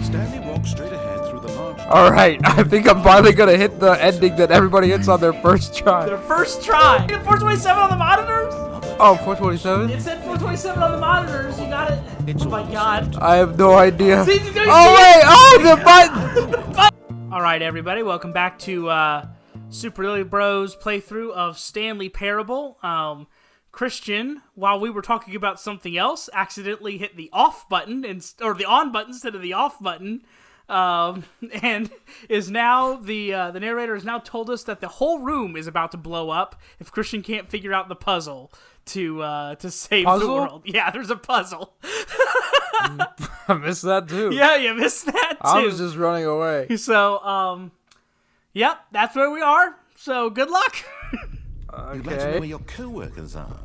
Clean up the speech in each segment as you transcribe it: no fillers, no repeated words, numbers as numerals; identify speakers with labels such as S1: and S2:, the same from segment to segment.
S1: Stanley walked straight ahead through the large...
S2: Alright, I think I'm finally gonna hit the ending that everybody hits on their first try.
S3: Their first try. 427 on the monitors?
S2: Oh, 427?
S3: It said 427 on the monitors. You got it? Oh my god.
S2: I have no idea.
S3: See,
S2: Oh wait! Oh, the button!
S3: Alright, everybody. Welcome back to Super Lilly Bros playthrough of Stanley Parable. Christian, while we were talking about something else, accidentally hit the off button, or the on button instead of the off button. And is now the narrator has now told us that the whole room is about to blow up if Christian can't figure out the puzzle to save the world. Yeah, there's a puzzle.
S2: I missed that too.
S3: Yeah, you missed that too.
S2: I was just running away.
S3: So, yep, that's where we are. So good luck.
S1: You'd like to know where your co-workers are.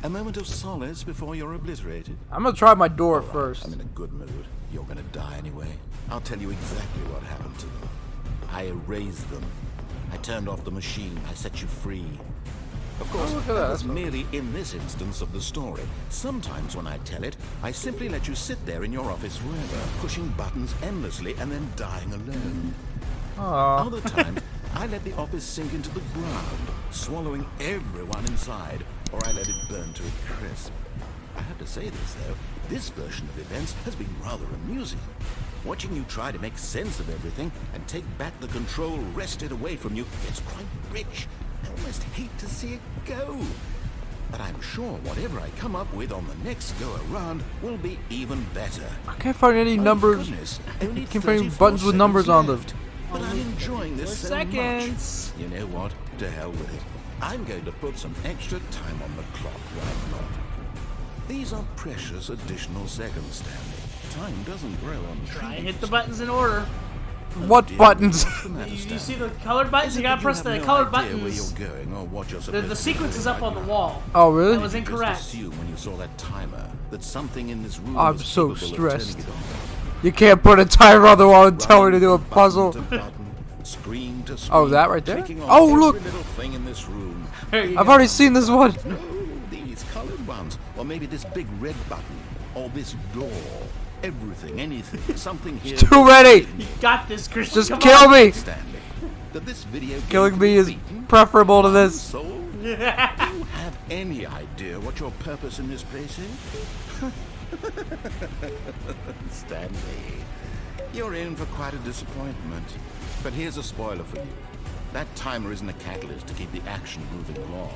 S1: A moment of solace before you're obliterated.
S2: I'm gonna try my door first.
S1: I'm in a good mood. You're gonna die anyway. I'll tell you exactly what happened to them. I erased them. I turned off the machine. I set you free. Of course, that was merely in this instance of the story. Sometimes when I tell it, I simply let you sit there in your office forever, pushing buttons endlessly and then dying alone.
S2: Aww.
S1: Other times, I let the office sink into the ground, swallowing everyone inside, or I let it burn to a crisp. I have to say this, though, this version of events has been rather amusing. Watching you try to make sense of everything and take back the control wrested away from you, it's quite rich. I almost hate to see it go. But I'm sure whatever I come up with on the next go-around will be even better.
S2: I can't find any numbers. I can't find any buttons with numbers on them.
S1: But I'm enjoying this so
S3: seconds.
S1: much. You know what? To hell with it. I'm going to put some extra time on the clock right now. These are precious additional seconds, Stanley. Time doesn't grow on trees.
S3: Try and hit the buttons in order.
S2: What buttons?
S3: You see the colored buttons? You gotta press the colored buttons.
S1: Where you're going or what you're
S3: The sequence is up on the wall.
S2: Oh, really?
S3: That was incorrect.
S1: Just assume when you saw that timer that something in this room
S2: I'm
S1: was
S2: so
S1: capable of
S2: stressed.
S1: turning it on.
S2: You can't put a timer on the wall and tell me to do a puzzle.
S1: Button to button, screen to screen,
S2: Oh, that right there?
S1: clicking on
S2: Oh,
S1: every
S2: look!
S1: little thing in this room.
S2: I've already seen this one.
S1: No, these colored ones, or maybe this big red button, or this door. Everything, anything, something here.
S2: Too many!
S3: You got this, Christian.
S2: Just
S3: Come
S2: kill
S3: on.
S2: me!
S1: Stanley, that this video
S2: Killing me is preferable to this.
S1: So, do you have any idea what your purpose in this place is? Stanley, you're in for quite a disappointment. But here's a spoiler for you. That timer isn't a catalyst to keep the action moving along.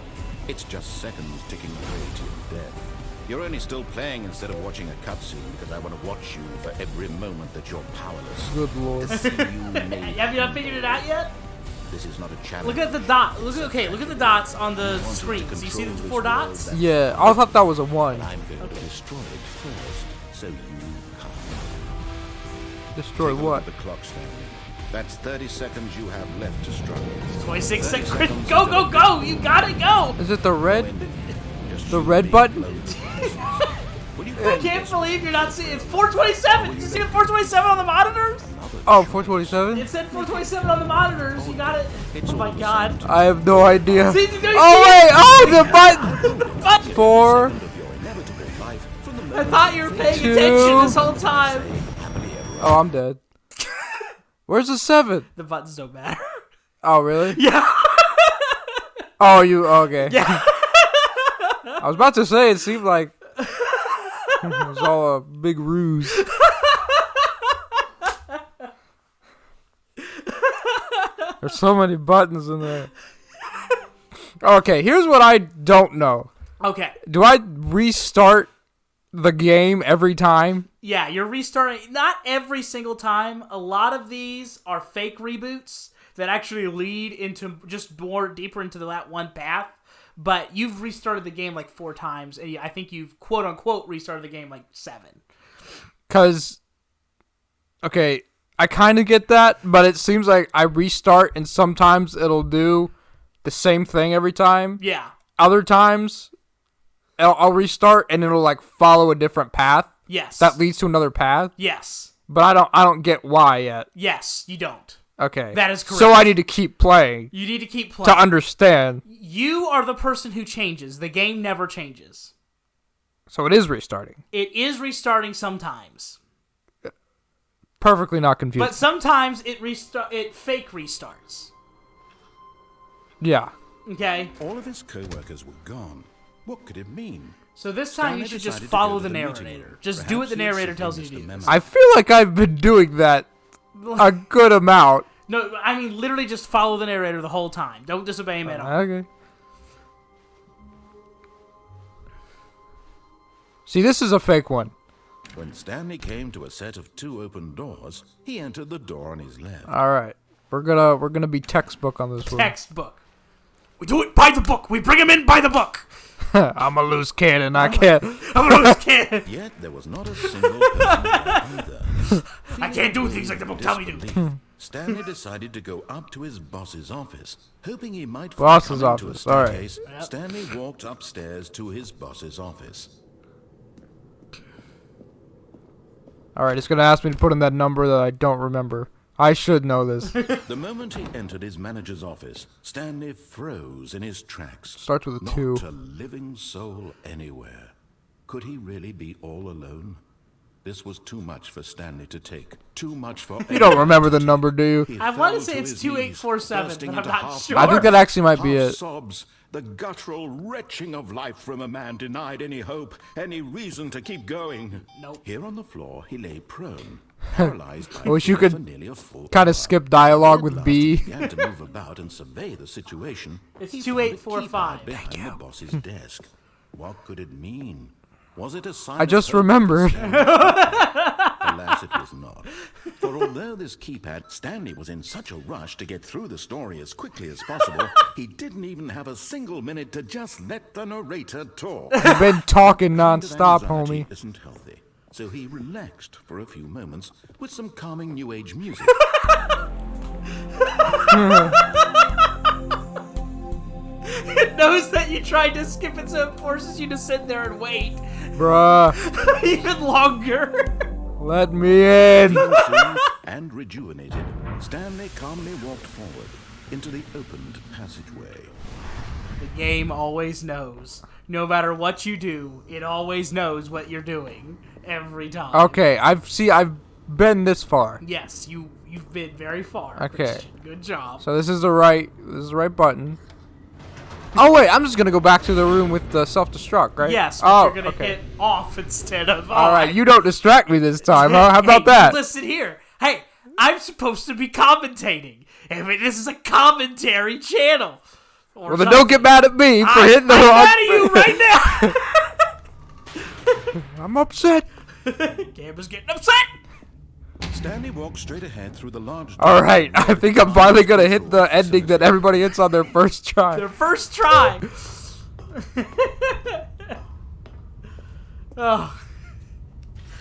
S1: It's just seconds ticking away to your death. You're only still playing instead of watching a cutscene because I want to watch you for every moment that you're powerless.
S2: Good lord.
S1: To see you made
S3: Have you not figured it out yet?
S1: This is not a challenge.
S3: Look at the dot. Look at the dots on the screen. Do you see the 4 dots?
S2: Yeah, I thought that was a 1.
S1: I'm going to destroy it first, so you can't.
S2: Destroy
S1: Take a look
S2: what?
S1: at the clock, Stanley. That's 30 seconds you have left to struggle.
S3: 26
S1: 30
S3: seconds. Go, go, go! You gotta go!
S2: Is it the red?
S1: Just
S2: The
S1: shoot
S2: red
S1: me
S2: button?
S1: What do you
S3: I can't believe you're not seeing. It's 427. Did you see the 427 on the monitors?
S2: Oh, 427?
S3: It said 427 on the monitors. You got it. Oh my god.
S2: I have no idea.
S3: See, do you see
S2: Oh
S3: it?
S2: wait! Oh, the button! 4.
S1: of your inevitable life from the
S3: I
S1: moment
S3: thought you were paying
S2: 2.
S3: attention this whole time.
S1: happily ever
S2: Oh, I'm dead. Where's the 7?
S3: The buttons don't matter.
S2: Oh, really?
S3: Yeah.
S2: Oh, you okay?
S3: Yeah.
S2: I was about to say it seemed like it was all a big ruse. There's so many buttons in there. Okay, here's what I don't know.
S3: Okay.
S2: Do I restart the game every time?
S3: Yeah, you're restarting. Not every single time. A lot of these are fake reboots that actually lead into just more deeper into that one path. But you've restarted the game like 4 times, and I think you've quote unquote restarted the game like 7.
S2: Because, okay, I kind of get that, but it seems like I restart and sometimes it'll do the same thing every time.
S3: Yeah.
S2: Other times, I'll restart and it'll like follow a different path.
S3: Yes.
S2: That leads to another path.
S3: Yes.
S2: But I don't get why yet.
S3: Yes, you don't.
S2: Okay.
S3: That is correct.
S2: So I need to keep playing
S3: You need to keep playing.
S2: to understand.
S3: You are the person who changes. The game never changes.
S2: So it is restarting.
S3: It is restarting sometimes.
S2: perfectly not confused.
S3: But sometimes it fake restarts.
S2: Yeah.
S3: Okay?
S1: All of his co-workers were gone. What could it mean?
S3: So this time
S1: Stanley
S3: you should just
S1: decided to
S3: follow
S1: go to
S3: the
S1: the meeting
S3: narrator.
S1: room.
S3: Just do what the
S1: Perhaps he had
S3: narrator
S1: simply
S3: tells you
S1: missed
S3: to
S1: a
S3: do.
S1: memo.
S2: I feel like I've been doing that a good amount.
S3: No, I mean literally just follow the narrator the whole time. Don't disobey him at all.
S2: Okay. See, this is a fake one.
S1: When Stanley came to a set of 2 open doors, he entered the door on his left.
S2: All right. We're gonna be textbook on this one.
S3: Textbook. We do it by the book. We bring him in by the book.
S2: I'm a loose cannon. I can't.
S3: I'm a loose kid.
S1: Yet there was not a single person there either.
S3: I can't do things like the book tell me to.
S1: Disbelief, Stanley decided to go up to his boss's office, hoping he might
S2: Boss's
S1: come into a
S2: office, all right.
S1: staircase. Stanley walked upstairs to his boss's office.
S2: All right. It's gonna ask me to put in that number that I don't remember. I should know this.
S1: The moment he entered his manager's office, Stanley froze in his tracks.
S2: Starts with a
S1: Not
S2: 2.
S1: a living soul anywhere. Could he really be all alone? This was too much for Stanley to take. Too much for
S2: You don't remember the number, do you?
S1: He
S3: I want to
S1: fell
S3: say
S1: to
S3: it's
S1: his
S3: 2847,
S1: knees,
S3: but
S1: bursting
S3: I'm
S1: into
S3: not
S1: half
S3: sure.
S2: I think that actually might be
S1: half
S2: it.
S1: sobs, the guttural retching of life from a man denied any hope, any reason to keep going.
S3: Nope.
S1: Here on the floor, he lay prone, paralyzed by
S2: I wish you
S1: fear
S2: could
S1: for nearly a full
S2: Kind
S1: hour.
S2: of skip dialogue
S1: At
S2: with
S1: last,
S2: B.
S1: He began to move about and survey the situation.
S3: It's
S1: He found a
S3: 2845.
S1: keypad behind the boss's desk. What could it mean? Was it a sign
S2: I
S1: of
S2: just
S1: hope?
S2: remembered.
S1: Alas, it was not. For although this keypad, Stanley was in such a rush to get through the story as quickly as possible, he didn't even have a single minute to just let the narrator talk.
S2: You've been talking
S1: Kind of
S2: nonstop,
S1: anxiety
S2: homie.
S1: isn't healthy. So he relaxed for a few moments with some calming new age music.
S3: It knows that you tried to skip it, so it forces you to sit there and wait
S2: Bruh,
S3: even longer.
S2: let me in.
S1: Soothed and rejuvenated, Stanley calmly walked forward into the opened passageway.
S3: The game always knows. No matter what you do, it always knows what you're doing every time.
S2: Okay, I've been this far.
S3: Yes, you've been very far.
S2: Okay.
S3: Christian. Good job.
S2: So this is the right button. Oh wait, I'm just gonna go back to the room with the self-destruct, right?
S3: Yes, but
S2: Oh,
S3: you're gonna
S2: okay.
S3: hit off instead of
S2: All right,
S3: on.
S2: you don't distract me this time, huh? How about
S3: Hey,
S2: that?
S3: Listen here. Hey, I'm supposed to be commentating. I mean, this is a commentary channel. Or
S2: Well, then don't get mad at me for hitting the
S3: I'm
S2: wrong.
S3: mad at you right now.
S2: I'm upset.
S3: Gamba's getting upset.
S1: Stanley walked straight ahead through the large door.
S2: All right, I think I'm finally gonna hit the ending that everybody hits on their first try.
S3: Their first try. Oh.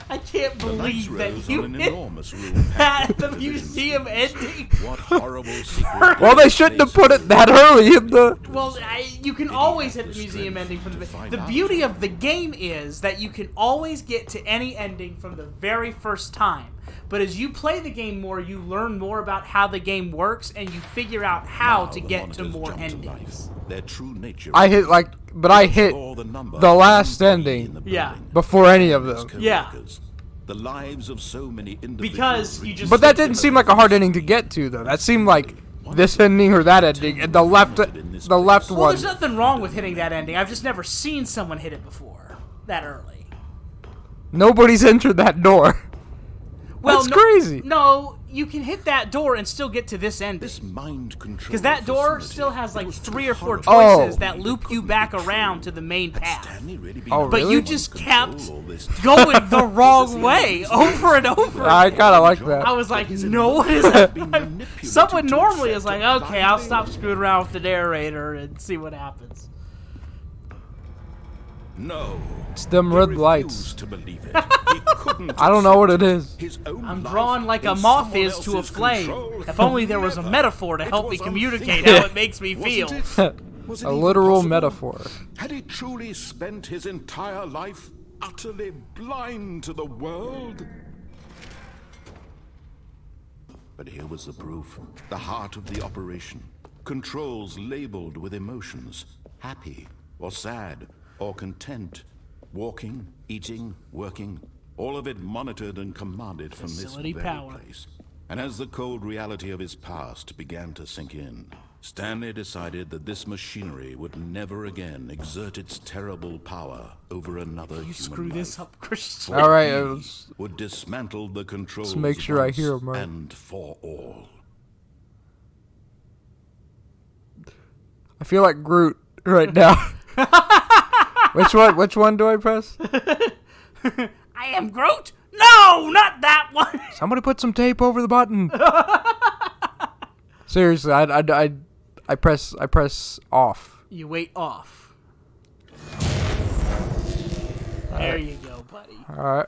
S3: I can't
S1: The lights
S3: believe that
S1: rose
S3: you
S1: on an
S3: hit
S1: enormous room
S3: that
S1: packed
S3: at the
S1: with television
S3: museum
S1: screens.
S3: ending.
S1: What horrible secret.
S2: Well, they shouldn't have put it that early in the.
S3: Well, you can always hit the museum ending from the. The beauty of the game is that you can always get to any ending from the very first time. But as you play the game more, you learn more about how the game works, and you figure out how
S1: Now
S3: to
S1: the
S3: get to
S1: monitors
S3: more
S1: jumped
S3: endings.
S1: life. Their true nature.
S2: I hit I hit
S1: Or the number
S2: the
S1: of
S2: last
S1: employees in
S2: ending
S1: the
S3: Yeah.
S1: building.
S2: before any of them.
S3: Yeah.
S1: Co-workers. The lives of so many individuals.
S3: Because you just.
S2: But that didn't seem like a hard ending to get to, though. That seemed like this ending or that ending, and the left
S3: Well,
S2: one.
S3: there's nothing wrong with hitting that ending. I've just never seen someone hit it before that early.
S2: Nobody's entered that door.
S3: Well,
S2: That's crazy.
S3: No, you can hit that door and still get to this ending.
S1: This mind control.
S3: Because that door
S1: facility,
S3: still has
S1: it
S3: like
S1: was
S3: 3
S1: too
S3: or 4
S1: horrible.
S3: choices that loop you back around to the main path.
S1: Stanley really been
S2: Oh,
S1: able
S3: But
S1: to
S2: really?
S3: you
S1: mind
S3: just
S1: control
S3: kept
S1: all this
S3: going the wrong way over and over.
S2: I kind of like that.
S3: I was like, no one is. Someone normally is like, okay, I'll stop screwing around with the narrator and see what happens.
S1: No.
S2: It's them
S1: He
S2: red
S1: refused
S2: lights.
S1: to believe it. He couldn't
S2: I don't know what it
S1: accept
S2: is.
S1: his own
S3: I'm
S1: life
S3: drawn like a
S1: in
S3: moth
S1: someone
S3: is to a
S1: else's
S3: flame.
S1: control.
S3: If only there was a
S1: Never.
S3: metaphor to
S1: It
S3: help me
S1: was
S3: communicate
S1: unthinkable.
S3: how it makes me feel.
S1: Wasn't it? Was it
S2: A
S1: even
S2: literal
S1: possible?
S2: metaphor.
S1: Had he truly spent his entire life utterly blind to the world? But here was the proof. The heart of the operation. Controls labeled with emotions. Happy or sad or content. Walking, eating, working, all of it monitored and commanded from this
S3: Facility
S1: very
S3: power.
S1: place. And as the cold reality of his past began to sink in, Stanley decided that this machinery would never again exert its terrible power over another
S3: You
S1: human
S3: screw
S1: life.
S3: this up, Christian.
S1: For
S2: All right,
S1: he
S2: let's
S1: would dismantle the controls
S2: make sure I
S1: once
S2: hear him right.
S1: and for all.
S2: I feel like Groot right now. Which one do I press?
S3: I am Groot? No, not that one.
S2: Somebody put some tape over the button. Seriously, I press off.
S3: You wait off. There you go, buddy.
S2: All right.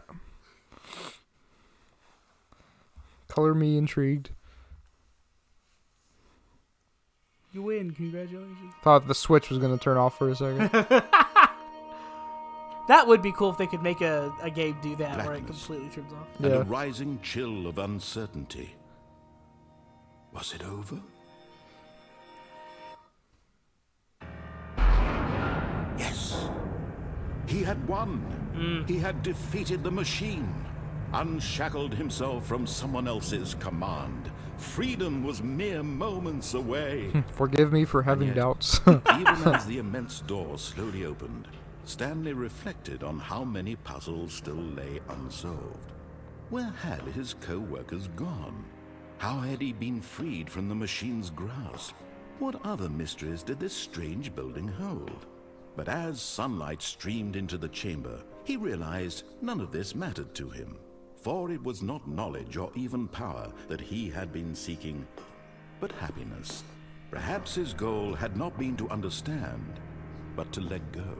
S2: Color me intrigued.
S3: You win. Congratulations.
S2: Thought the switch was gonna turn off for a second.
S3: That would be cool if they could make a game do that where it
S1: Blackness.
S3: completely turns off.
S1: And
S2: Yeah.
S1: a rising chill of uncertainty. Was it over? Yes. He had won. He had defeated the machine, unshackled himself from someone else's command. Freedom was mere moments away.
S2: Forgive me for having
S1: yet-
S2: doubts.
S1: Even as the immense door slowly opened, Stanley reflected on how many puzzles still lay unsolved. Where had his co-workers gone? How had he been freed from the machine's grasp? What other mysteries did this strange building hold? But as sunlight streamed into the chamber, he realized none of this mattered to him, for it was not knowledge or even power that he had been seeking, but happiness. Perhaps his goal had not been to understand, but to let go.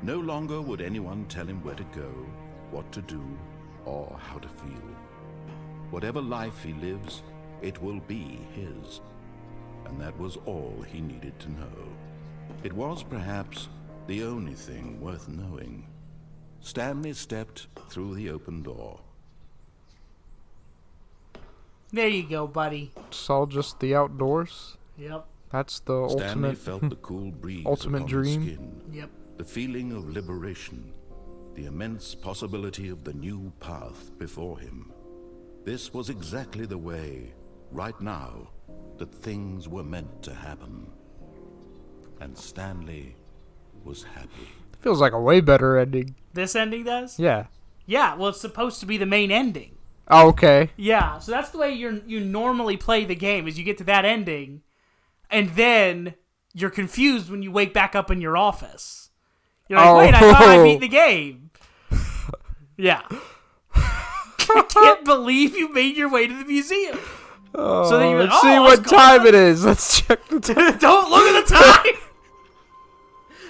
S1: No longer would anyone tell him where to go, what to do, or how to feel. Whatever life he lives, it will be his. And that was all he needed to know. It was perhaps the only thing worth knowing. Stanley stepped through the open door.
S3: There you go, buddy.
S2: It's all just the outdoors.
S3: Yep.
S2: That's the
S1: Stanley
S2: ultimate.
S1: felt the cool breeze
S2: ultimate
S1: upon his
S2: dream.
S1: skin,
S3: Yep.
S1: the feeling of liberation, the immense possibility of the new path before him. This was exactly the way, right now, that things were meant to happen. And Stanley was happy.
S2: Feels like a way better ending.
S3: This ending does?
S2: Yeah.
S3: Yeah, well, it's supposed to be the main ending.
S2: Oh, okay.
S3: Yeah, so that's the way you normally play the game, is you get to that ending, and then you're confused when you wake back up in your office. You're like, wait, I thought I beat the game. Yeah. I can't believe you made your way to the museum.
S2: Oh,
S3: So then you're like,
S2: let's
S3: oh,
S2: see
S3: what's
S2: what
S3: going
S2: time
S3: on?
S2: it is. Let's check the time.
S3: Don't look at the time!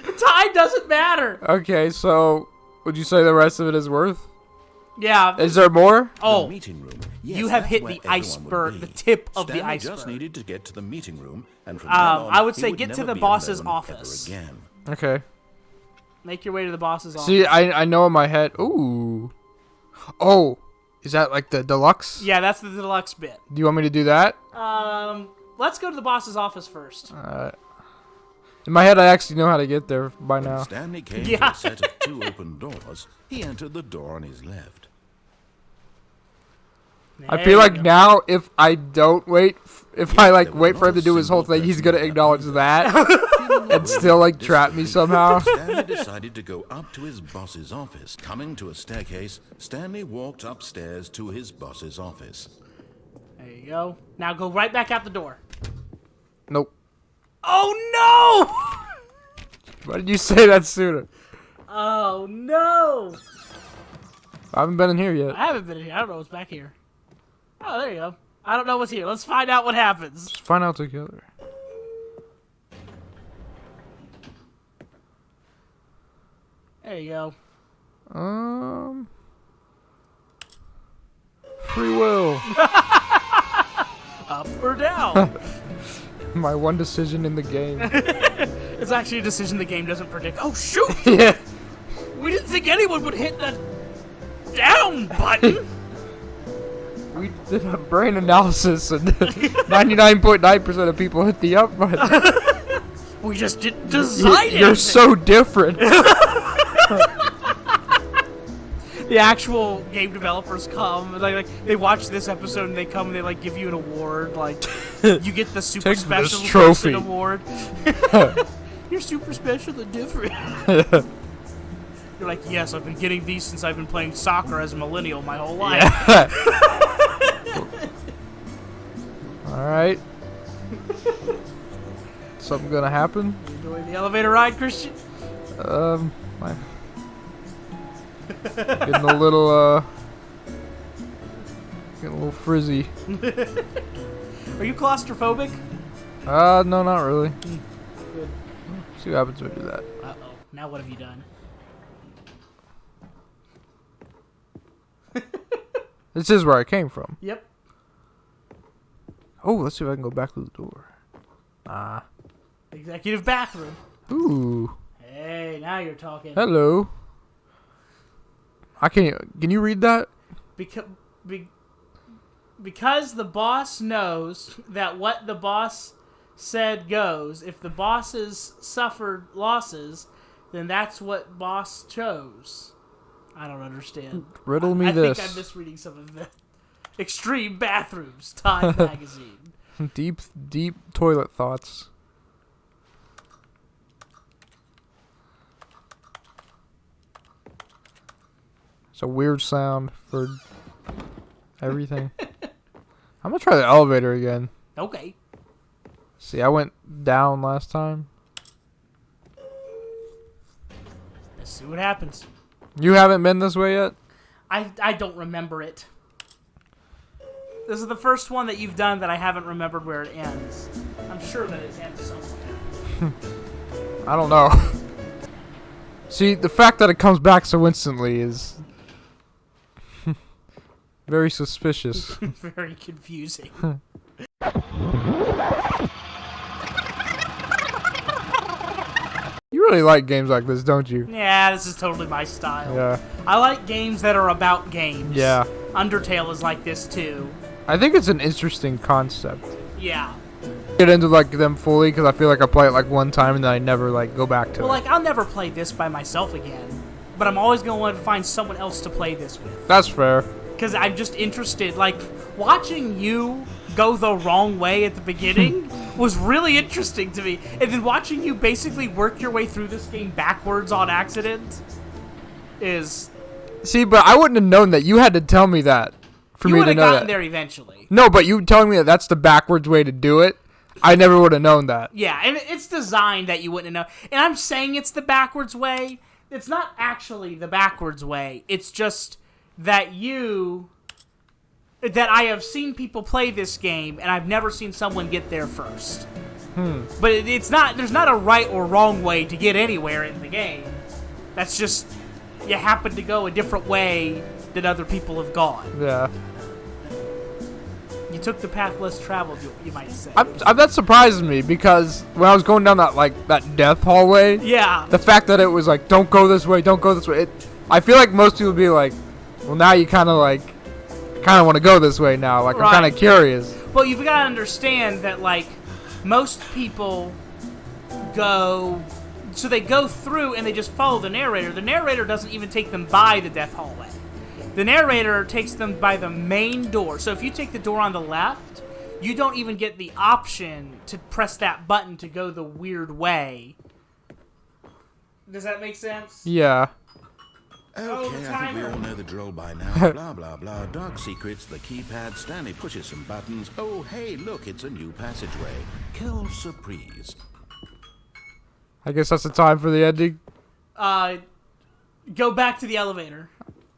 S3: The time doesn't matter.
S2: Okay, so would you say the rest of it is worth?
S3: Yeah.
S2: Is there more?
S1: The
S3: Oh,
S1: meeting room. Yes,
S3: you have
S1: that's
S3: hit
S1: where
S3: the
S1: everyone would
S3: iceberg,
S1: be.
S3: the tip of the
S1: Stanley
S3: iceberg.
S1: just needed to get to the meeting room, and from then on,
S3: I would
S1: he
S3: say get to
S1: never
S3: the
S1: be
S3: boss's
S1: alone
S3: office.
S1: ever again.
S2: Okay.
S3: make your way to the boss's office.
S2: See, I know in my head. Ooh. Oh, is that like the deluxe?
S3: Yeah, that's the deluxe bit.
S2: Do you want me to do that?
S3: Let's go to the boss's office first.
S2: In my head, I actually know how to get there by
S1: When
S2: now.
S1: Stanley came
S3: Yeah.
S1: to a set of two open doors, he entered the door on his left.
S2: I
S3: There
S2: feel
S3: you
S2: like
S3: go.
S2: now if I don't wait, if I like
S1: there was
S2: wait for him
S1: not
S2: to
S1: a
S2: do his whole
S1: single
S2: thing, he's
S1: person
S2: gonna
S1: in that
S2: acknowledge
S1: window.
S2: that and still like trap me somehow.
S1: Stanley decided to go up to his boss's office. Coming to a staircase, Stanley walked upstairs to his boss's office.
S3: There you go. Now go right back out the door.
S2: Nope.
S3: Oh no!
S2: Why did you say that sooner?
S3: Oh no!
S2: I haven't been in here yet.
S3: I haven't been in here. I don't know what's back here. Oh, there you go. I don't know what's here. Let's find out what happens.
S2: Let's find out together.
S3: There you go.
S2: Free will.
S3: Up or down?
S2: My one decision in the game.
S3: It's actually a decision the game doesn't predict. Oh shoot!
S2: Yeah.
S3: We didn't think anyone would hit the down button.
S2: We did a brain analysis and 99.9% of people hit the up button.
S3: We just didn't design
S2: You're
S3: anything.
S2: so different.
S3: The actual game developers come, like they watch this episode and they come and they like give you an award, like you get the super
S2: Take
S3: special
S2: this trophy.
S3: person award. You're super special and different. You're like, yes, I've been getting these since I've been playing soccer as a millennial my whole life.
S2: All right. Something gonna happen?
S3: Enjoy the elevator ride, Christian?
S2: I'm getting a little frizzy.
S3: Are you claustrophobic?
S2: No, not really.
S3: Good.
S2: See what happens when we do that.
S3: Uh-oh. Now what have you done?
S2: This is where I came from.
S3: Yep.
S2: Oh, let's see if I can go back to the door.
S3: Executive bathroom.
S2: Ooh.
S3: Hey, now you're talking.
S2: Hello. Can you read that?
S3: Because the boss knows that what the boss said goes. If the bosses suffered losses, then that's what boss chose. I don't understand.
S2: Riddle me this.
S3: I think I'm misreading some of the Extreme Bathrooms Time magazine.
S2: Deep toilet thoughts. It's a weird sound for everything. I'm gonna try the elevator again.
S3: Okay.
S2: See, I went down last time.
S3: Let's see what happens.
S2: You haven't been this way yet?
S3: I don't remember it. This is the first one that you've done that I haven't remembered where it ends. I'm sure that it ends somewhere.
S2: I don't know. See, the fact that it comes back so instantly is very suspicious.
S3: Very confusing.
S2: You really like games like this, don't you?
S3: Yeah, this is totally my style.
S2: Yeah.
S3: I like games that are about games.
S2: Yeah.
S3: Undertale is like this too.
S2: I think it's an interesting concept.
S3: Yeah.
S2: Get into like them fully because I feel like I play it like one time and then I never like go back to
S3: Well,
S2: it.
S3: like I'll never play this by myself again, but I'm always gonna want to find someone else to play this with.
S2: That's fair.
S3: Because I'm just interested. Like watching you go the wrong way at the beginning was really interesting to me, and then watching you basically work your way through this game backwards on accident is.
S2: See, but I wouldn't have known that. You had to tell me that for
S3: You
S2: me
S3: would
S2: to
S3: have
S2: know
S3: gotten
S2: that.
S3: there eventually.
S2: No, but you telling me that that's the backwards way to do it, I never would have known that.
S3: Yeah, and it's designed that you wouldn't know. And I'm saying it's the backwards way. It's not actually the backwards way. It's just that I have seen people play this game, and I've never seen someone get there first. But it's not. There's not a right or wrong way to get anywhere in the game. That's just you happen to go a different way than other people have gone.
S2: Yeah.
S3: You took the path less traveled, you might say.
S2: That surprises me because when I was going down that death hallway,
S3: Yeah.
S2: the fact that it was like, don't go this way, I feel like most people would be like, well, now you kind of want to go this way now. Like,
S3: Right.
S2: I'm kind of curious.
S3: Well, you've got to understand that, like, most people they go through and they just follow the narrator. The narrator doesn't even take them by the death hallway. The narrator takes them by the main door. So if you take the door on the left, you don't even get the option to press that button to go the weird way. Does that make sense?
S2: Yeah.
S1: Okay, I think we all know the drill by now. Blah, blah, blah. Dark secrets, the keypad. Stanley pushes some buttons. Oh, hey, look, it's a new passageway. Quelle surprise.
S2: I guess that's the time for the ending.
S3: Go back to the elevator.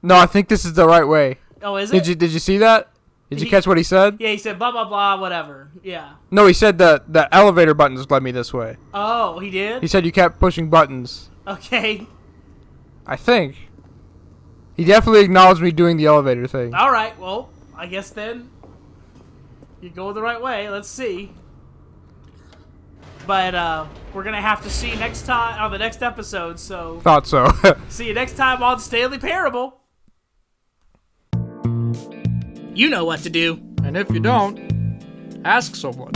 S2: No, I think this is the right way.
S3: Oh, is it?
S2: Did you see that? Did you catch what he said?
S3: Yeah, he said blah, blah, blah, whatever. Yeah.
S2: No, he said the elevator buttons led me this way.
S3: Oh, he did?
S2: He said you kept pushing buttons.
S3: Okay.
S2: I think. He definitely acknowledged me doing the elevator thing.
S3: All right, well, I guess then you go the right way. Let's see. But we're going to have to see next time on the next episode, so
S2: Thought so.
S3: see you next time on Stanley Parable. You know what to do.
S2: And if you don't, ask someone.